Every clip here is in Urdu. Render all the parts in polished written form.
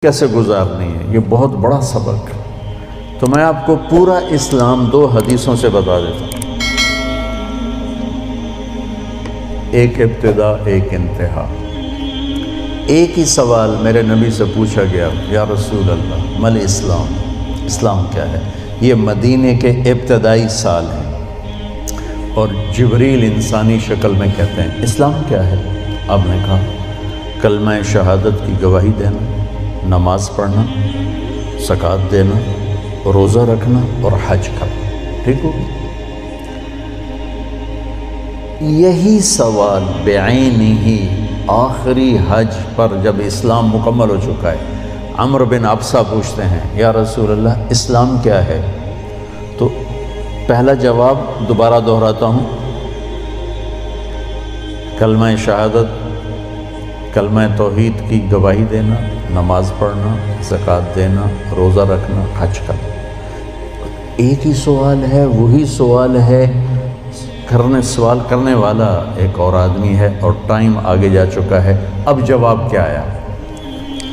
کیسے گزارنی ہے، یہ بہت بڑا سبق ہے۔ تو میں آپ کو پورا اسلام 2 حدیثوں سے بتا دیتا ہوں، ایک ابتدا ایک انتہا۔ ایک ہی سوال میرے نبی سے پوچھا گیا، یا رسول اللہ مل اسلام، اسلام کیا ہے؟ یہ مدینے کے ابتدائی سال ہیں اور جبریل انسانی شکل میں کہتے ہیں اسلام کیا ہے؟ آپ نے کہا کلمہ شہادت کی گواہی دینا، نماز پڑھنا، زکوٰۃ دینا، روزہ رکھنا اور حج کرنا۔ ٹھیک ہو؟ یہی سوال بعینہ آخری حج پر جب اسلام مکمل ہو چکا ہے، عمرو بن ابسہ پوچھتے ہیں یا رسول اللہ اسلام کیا ہے؟ تو پہلا جواب دوبارہ دہراتا ہوں، کلمہ شہادت، کلمہ توحید کی گواہی دینا، نماز پڑھنا، زکوٰۃ دینا، روزہ رکھنا، حج کرنا۔ ایک ہی سوال ہے، وہی سوال ہے، سوال کرنے والا ایک اور آدمی ہے اور ٹائم آگے جا چکا ہے۔ اب جواب کیا آیا؟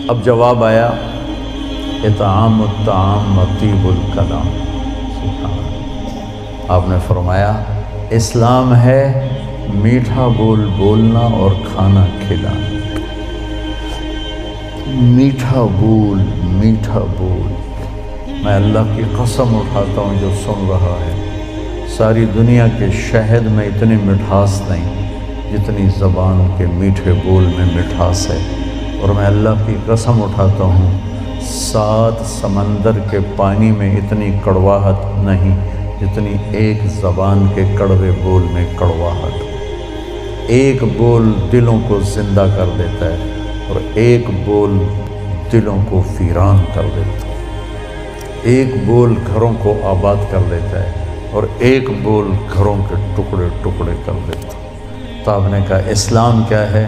اب جواب آیا اطعام الطعام وطیب الکلام۔ آپ نے فرمایا اسلام ہے میٹھا بول بولنا اور کھانا کھلانا۔ میٹھا بول، میٹھا بول۔ میں اللہ کی قسم اٹھاتا ہوں جو سن رہا ہے، ساری دنیا کے شہد میں اتنی مٹھاس نہیں جتنی زبان کے میٹھے بول میں مٹھاس ہے، اور میں اللہ کی قسم اٹھاتا ہوں 7 سمندر کے پانی میں اتنی کڑواہٹ نہیں جتنی ایک زبان کے کڑوے بول میں کڑواہٹ۔ ایک بول دلوں کو زندہ کر دیتا ہے اور ایک بول دلوں کو ویران کر دیتا ہے۔ ایک بول گھروں کو آباد کر دیتا ہے اور ایک بول گھروں کے ٹکڑے ٹکڑے کر دیتا ہے۔ تو آپ نے کہا اسلام کیا ہے؟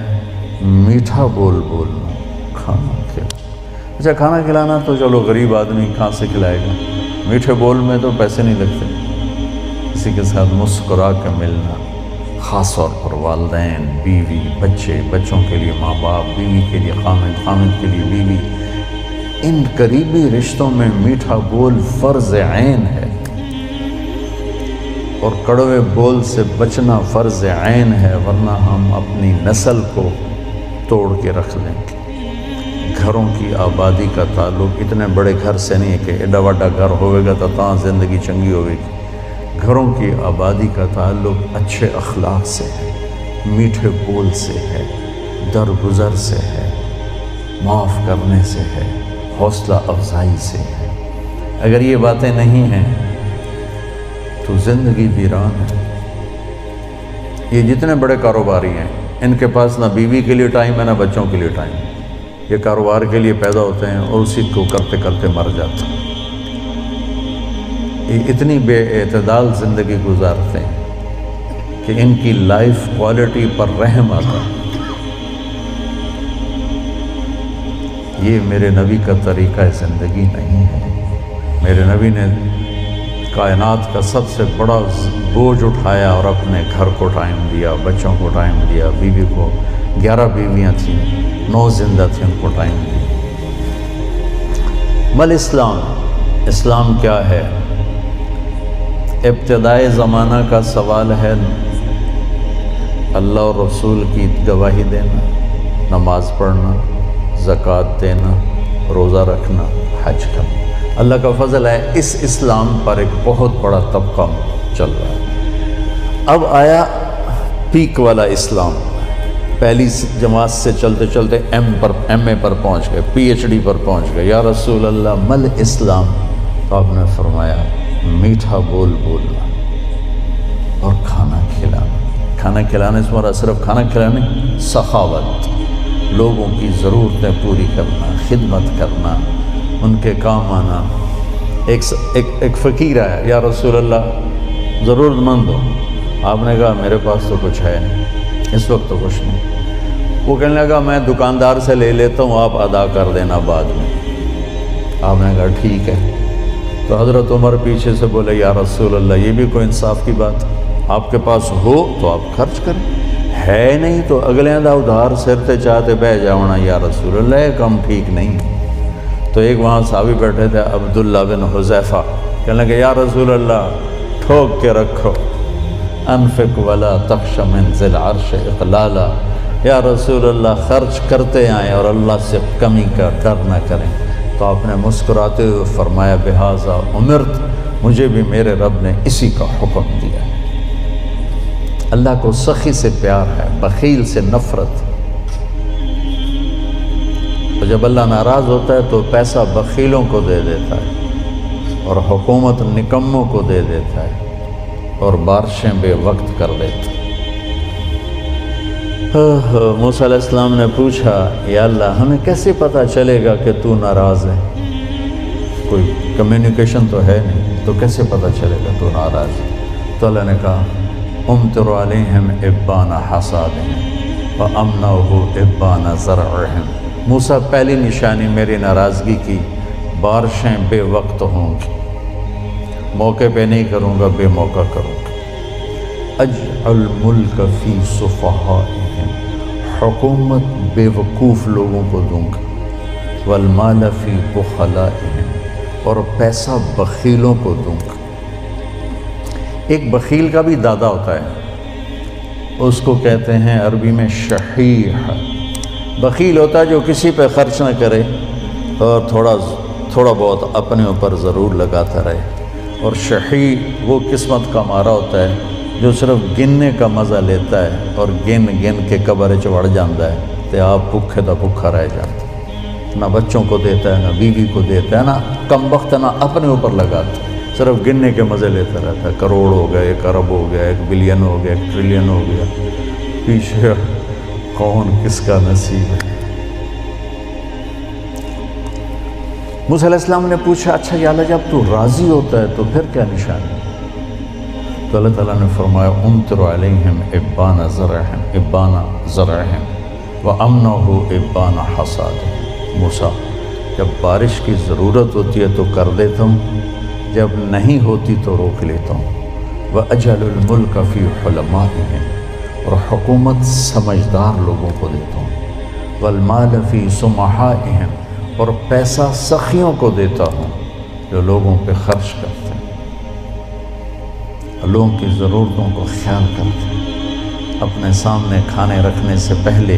میٹھا بول بولنا، کھانا کھلانا۔ اچھا کھانا کھلانا تو چلو غریب آدمی کہاں سے کھلائے گا؟ میٹھے بول میں تو پیسے نہیں لگتے۔ کسی کے ساتھ مسکرا کے ملنا، خاص طور پر والدین، بیوی، بچے، بچوں کے لیے ماں باپ، بیوی کے لیے خامد، خامد کے لیے بیوی، ان قریبی رشتوں میں میٹھا بول فرض عین ہے، اور کڑوے بول سے بچنا فرض عین ہے، ورنہ ہم اپنی نسل کو توڑ کے رکھ لیں گے۔ گھروں کی آبادی کا تعلق اتنے بڑے گھر سے نہیں ہے کہ ایڈا وڈا گھر ہوئے گا تو تاں زندگی چنگی ہوئے گی۔ گھروں کی آبادی کا تعلق اچھے اخلاق سے ہے، میٹھے بول سے ہے، درگزر سے ہے، معاف کرنے سے ہے، حوصلہ افزائی سے ہے۔ اگر یہ باتیں نہیں ہیں تو زندگی ویران ہے۔ یہ جتنے بڑے کاروباری ہیں ان کے پاس نہ بیوی کے لیے ٹائم ہے نہ بچوں کے لیے ٹائم ہے۔ یہ کاروبار کے لیے پیدا ہوتے ہیں اور اسی کو کرتے کرتے مر جاتے ہیں۔ یہ اتنی بے اعتدال زندگی گزارتے ہیں کہ ان کی لائف کوالٹی پر رحم آتا ہے۔ یہ میرے نبی کا طریقہ زندگی نہیں ہے۔ میرے نبی نے کائنات کا سب سے بڑا بوجھ اٹھایا اور اپنے گھر کو ٹائم دیا، بچوں کو ٹائم دیا، بیوی کو 11 بیویاں تھیں، 9 زندہ تھیں، ان کو ٹائم دیا۔ مل اسلام، اسلام کیا ہے؟ ابتدائے زمانہ کا سوال ہے، اللہ اور رسول کی گواہی دینا، نماز پڑھنا، زکوٰۃ دینا، روزہ رکھنا، حج کرنا۔ اللہ کا فضل ہے اس اسلام پر ایک بہت بڑا طبقہ چل رہا ہے۔ اب آیا پیک والا اسلام، پہلی جماعت سے چلتے چلتے ایم اے پر پہنچ گئے، پی ایچ ڈی پر پہنچ گئے۔ یا رسول اللہ مل اسلام؟ تو آپ نے فرمایا میٹھا بول بولنا اور کھانا کھلانا۔ کھانا کھلانے سے مراد صرف کھانا کھلانا نہیں، سخاوت، لوگوں کی ضرورتیں پوری کرنا، خدمت کرنا، ان کے کام آنا۔ ایک فقیر آیا، یا رسول اللہ ضرورت مند ہو؟ آپ نے کہا میرے پاس تو کچھ ہے نہیں، اس وقت تو کچھ نہیں۔ وہ کہنے لگا میں دکاندار سے لے لیتا ہوں، آپ ادا کر دینا بعد میں۔ آپ نے کہا ٹھیک ہے۔ تو حضرت عمر پیچھے سے بولے یا رسول اللہ یہ بھی کوئی انصاف کی بات؟ آپ کے پاس ہو تو آپ خرچ کریں، ہے نہیں تو اگلے دا ادھار سر تے چاہتے بہ جاونا۔ یا رسول اللہ کم ٹھیک نہیں۔ تو ایک وہاں صحابی بیٹھے تھے عبداللہ بن حذیفہ، کہنے لگے یا رسول اللہ ٹھوک کے رکھو، انفق ولا تخش من ذی العرش اقلالا، یا رسول اللہ خرچ کرتے آئیں اور اللہ سے کمی کا ڈر نہ کریں۔ تو آپ نے مسکراتے ہوئے فرمایا بہذا امرت، مجھے بھی میرے رب نے اسی کا حکم دیا ہے۔ اللہ کو سخی سے پیار ہے، بخیل سے نفرت۔ تو جب اللہ ناراض ہوتا ہے تو پیسہ بخیلوں کو دے دیتا ہے اور حکومت نکموں کو دے دیتا ہے اور بارشیں بے وقت کر دیتا ہے۔ موسیٰ علیہ السلام نے پوچھا یا اللہ ہمیں کیسے پتہ چلے گا کہ تو ناراض ہے؟ کوئی کمیونیکیشن تو ہے نہیں، تو کیسے پتہ چلے گا تو ناراض ہے؟ تو اللہ نے کہا امطر علیہم ابان حصادہم وامنعہ ابان زرعہم، موسیٰ پہلی نشانی میری ناراضگی کی بارشیں بے وقت ہوں گی، موقع پہ نہیں کروں گا، بے موقع کروں گا۔ اجعل ملک فی صفحائہم، حکومت بے وقوف لوگوں کو دوں گا، والمال فی بخلائہم، اور پیسہ بخیلوں کو دوں گا۔ ایک بخیل کا بھی دادا ہوتا ہے، اس کو کہتے ہیں عربی میں شحیح۔ بخیل ہوتا ہے جو کسی پہ خرچ نہ کرے اور تھوڑا بہت اپنے اوپر ضرور لگاتا رہے، اور شحیح وہ قسمت کا مارا ہوتا ہے جو صرف گننے کا مزہ لیتا ہے اور گن کے قبر چڑھ جاتا ہے تو آپ بھوکے دا بھوکا رہ جاتا ہے، نہ بچوں کو دیتا ہے، نہ بیوی کو دیتا ہے، نہ کم وقت نہ اپنے اوپر لگاتا ہے، صرف گننے کے مزے لیتا رہتا ہے۔ کروڑ ہو گیا، 1 ارب ہو گیا، 1 بلین ہو گیا، 1 ٹریلین ہو گیا، پیچھے کون کس کا نصیب ہے۔ موسیٰ علیہ السلام نے پوچھا اچھا یا اللہ جب تو راضی ہوتا ہے تو پھر کیا نشانی؟ تو اللہ تعالیٰ نے فرمایا امطر علیہم ابان زرعہم وامنعہ ابان حصادہم، موسیٰ جب بارش کی ضرورت ہوتی ہے تو کر دیتا ہوں، جب نہیں ہوتی تو روک لیتا ہوں۔ وَأَجْعَلُ الْمُلْكَ فِي حُلَمَائِهِمْ، اور حکومت سمجھدار لوگوں کو دیتا ہوں۔ وَالْمَالَ فِي سُمَحَائِهِمْ، اور پیسہ سخیوں کو دیتا ہوں جو لوگوں پہ خرچ کرتے ہیں، لوگوں کی ضرورتوں کو خیال کرتے ہیں، اپنے سامنے کھانے رکھنے سے پہلے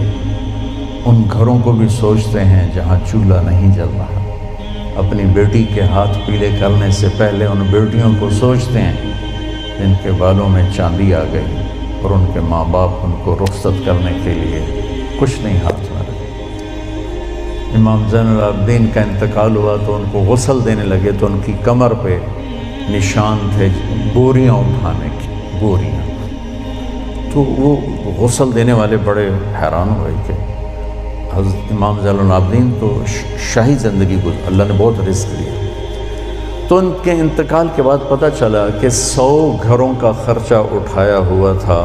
ان گھروں کو بھی سوچتے ہیں جہاں چولہا نہیں جل رہا، اپنی بیٹی کے ہاتھ پیلے کرنے سے پہلے ان بیٹیوں کو سوچتے ہیں جن کے بالوں میں چاندی آ گئی اور ان کے ماں باپ ان کو رخصت کرنے کے لیے کچھ نہیں ہاتھ میں رکھے۔ امام زین العابدین کا انتقال ہوا تو ان کو غسل دینے لگے تو ان کی کمر پہ نشان تھے بوریاں اٹھانے کی، بوریاں۔ تو وہ غسل دینے والے بڑے حیران ہوئے کہ حضرت امام زین العابدین تو شاہی زندگی گزاری، اللہ نے بہت رزق دیا۔ تو ان کے انتقال کے بعد پتہ چلا کہ 100 گھروں کا خرچہ اٹھایا ہوا تھا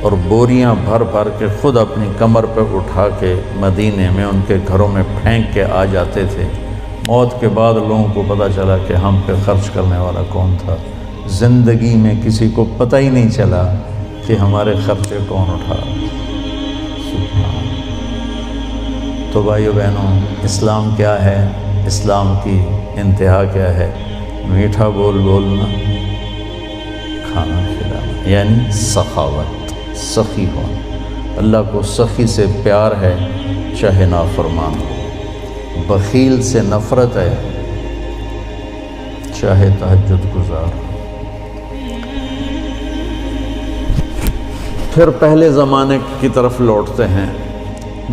اور بوریاں بھر بھر کے خود اپنی کمر پہ اٹھا کے مدینے میں ان کے گھروں میں پھینک کے آ جاتے تھے۔ موت کے بعد لوگوں کو پتہ چلا کہ ہم پہ خرچ کرنے والا کون تھا، زندگی میں کسی کو پتہ ہی نہیں چلا کہ ہمارے خرچے کون اٹھا۔ تو بھائیو بہنوں، اسلام کیا ہے؟ اسلام کی انتہا کیا ہے؟ میٹھا بول بولنا، کھانا کھلانا، یعنی سخاوت، سخی ہونا۔ اللہ کو سخی سے پیار ہے چاہے نافرمان ہو، بخیل سے نفرت ہے چاہے تہجد گزار ہو۔ پھر پہلے زمانے کی طرف لوٹتے ہیں۔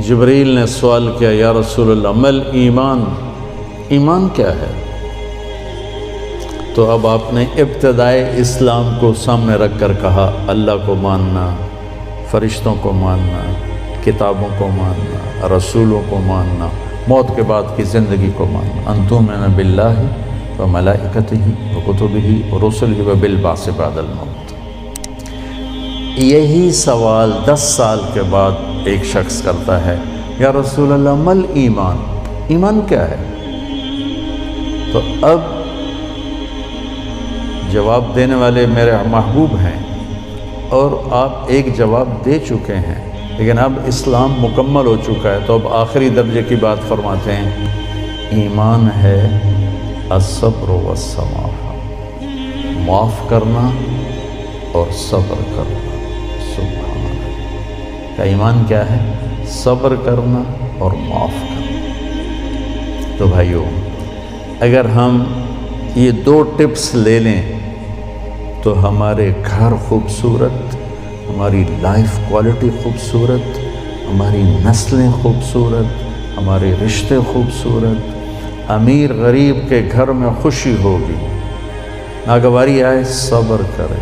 جبریل نے سوال کیا یا رسول اللہ مل ایمان، ایمان کیا ہے؟ تو اب آپ نے ابتدائے اسلام کو سامنے رکھ کر کہا اللہ کو ماننا، فرشتوں کو ماننا، کتابوں کو ماننا، رسولوں کو ماننا، موت کے بعد کی زندگی کو ماننا، ان تؤمن باللہ وملائکتہ وکتبہ ورسلہ وبالبعث بعد الموت۔ یہی سوال 10 سال کے بعد ایک شخص کرتا ہے یا رسول اللہ مل ایمان، ایمان کیا ہے؟ تو اب جواب دینے والے میرے محبوب ہیں اور آپ ایک جواب دے چکے ہیں، لیکن اب اسلام مکمل ہو چکا ہے، تو اب آخری درجے کی بات فرماتے ہیں ایمان ہے الصبر والسماحہ، معاف کرنا اور صبر کرنا۔ سبحان اللہ، کا ایمان کیا ہے؟ صبر کرنا اور معاف کرنا۔ تو بھائیو، اگر ہم یہ 2 ٹپس لے لیں تو ہمارے گھر خوبصورت، ہماری لائف کوالٹی خوبصورت، ہماری نسلیں خوبصورت، ہمارے رشتے خوبصورت، امیر غریب کے گھر میں خوشی ہوگی۔ ناگواری آئے صبر کرے،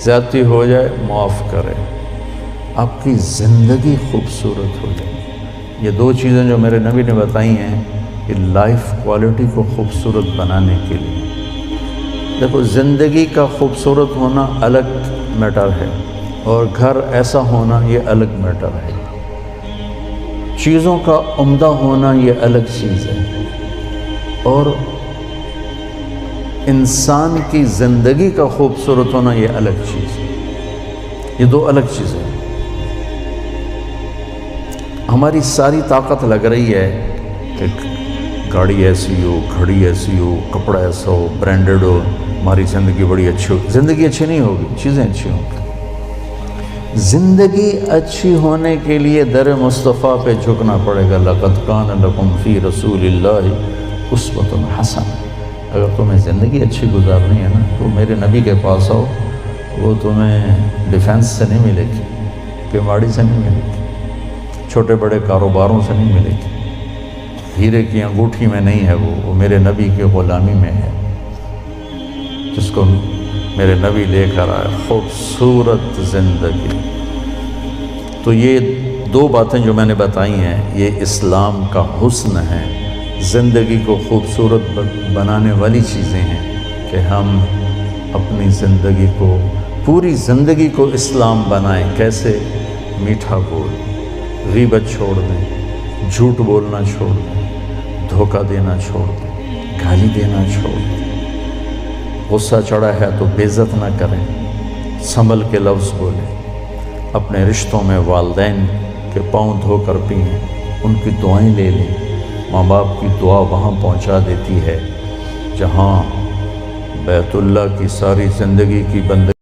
زیادتی ہو جائے معاف کرے، آپ کی زندگی خوبصورت ہو جائے۔ یہ 2 چیزیں جو میرے نبی نے بتائی ہیں کہ لائف کوالٹی کو خوبصورت بنانے کے لیے۔ دیکھو، زندگی کا خوبصورت ہونا الگ میٹر ہے اور گھر ایسا ہونا یہ الگ میٹر ہے۔ چیزوں کا عمدہ ہونا یہ الگ چیز ہے، اور انسان کی زندگی کا خوبصورت ہونا یہ الگ چیز ہے۔ یہ 2 الگ چیزیں ہیں۔ ہماری ساری طاقت لگ رہی ہے کہ گاڑی ایسی ہو، گھڑی ایسی ہو، کپڑا ایسا ہو، برانڈڈ ہو، ہماری زندگی بڑی اچھی ہو۔ زندگی اچھی نہیں ہوگی، چیزیں اچھی ہوں گی۔ زندگی اچھی ہونے کے لیے در مصطفیٰ پہ جھکنا پڑے گا۔ لَقَدْ كَانَ لَكُمْ فِي رَسُولِ اللَّهِ أُسْوَةٌ حَسَنَةٌ۔ اگر تمہیں زندگی اچھی گزارنی ہے نا تو میرے نبی کے پاس آؤ، وہ تمہیں ڈیفینس سے نہیں ملے گی، کماڑی سے نہیں ملے گی، چھوٹے بڑے کاروباروں سے نہیں ملے گی، ہیرے کی انگوٹھی میں نہیں ہے، وہ میرے نبی کی غلامی میں ہے، جس کو میرے نبی لے کر آئے۔ خوبصورت زندگی۔ تو یہ 2 باتیں جو میں نے بتائی ہیں یہ اسلام کا حسن ہے، زندگی کو خوبصورت بنانے والی چیزیں ہیں کہ ہم اپنی زندگی کو، پوری زندگی کو اسلام بنائیں۔ کیسے؟ میٹھا بول، غیبت چھوڑ دیں، جھوٹ بولنا چھوڑ دیں، دھوکہ دینا چھوڑ دیں، گالی دینا چھوڑ دیں، غصہ چڑھا ہے تو بے عزت نہ کریں، سنبھل کے لفظ بولیں، اپنے رشتوں میں والدین کے پاؤں دھو کر پئیں، ان کی دعائیں لے لیں۔ ماں باپ کی دعا وہاں پہنچا دیتی ہے جہاں بیت اللہ کی ساری زندگی کی بندگی